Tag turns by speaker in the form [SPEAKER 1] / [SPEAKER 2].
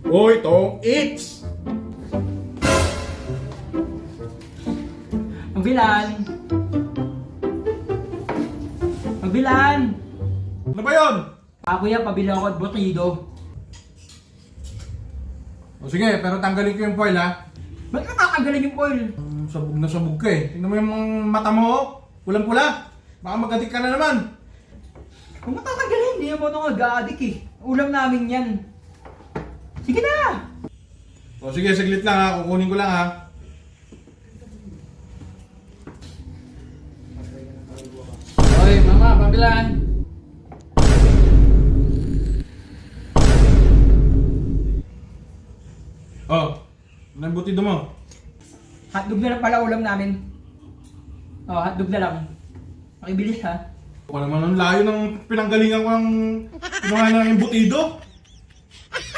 [SPEAKER 1] Hoy, Tong It's!
[SPEAKER 2] Magbilan! Magbilan!
[SPEAKER 1] Ano ba yun?
[SPEAKER 2] Kuya, pabili ako at botido.
[SPEAKER 1] O sige, pero tanggalin ko yung foil ha.
[SPEAKER 2] Ba't ka tatanggalin yung foil?
[SPEAKER 1] Sabog na sabog ka eh. Tingnan mo yung mata mo. Pulang-pula. Baka mag-addict ka na naman.
[SPEAKER 2] Kung matatanggalin, hindi naman ako nag-a-addict eh. Ulam namin yan. Sige na!
[SPEAKER 1] O sige, saglit lang ha. Kukunin ko lang ha.
[SPEAKER 3] Oy, mama, pabilan.
[SPEAKER 1] Oh, ano yung butido mo?
[SPEAKER 2] Hotdog na lang pala ulam namin. Oh, hotdog na lang. Makibilis ha.
[SPEAKER 1] Ako naman ang layo ng pinanggalingan ko ng kinuha na yung butido.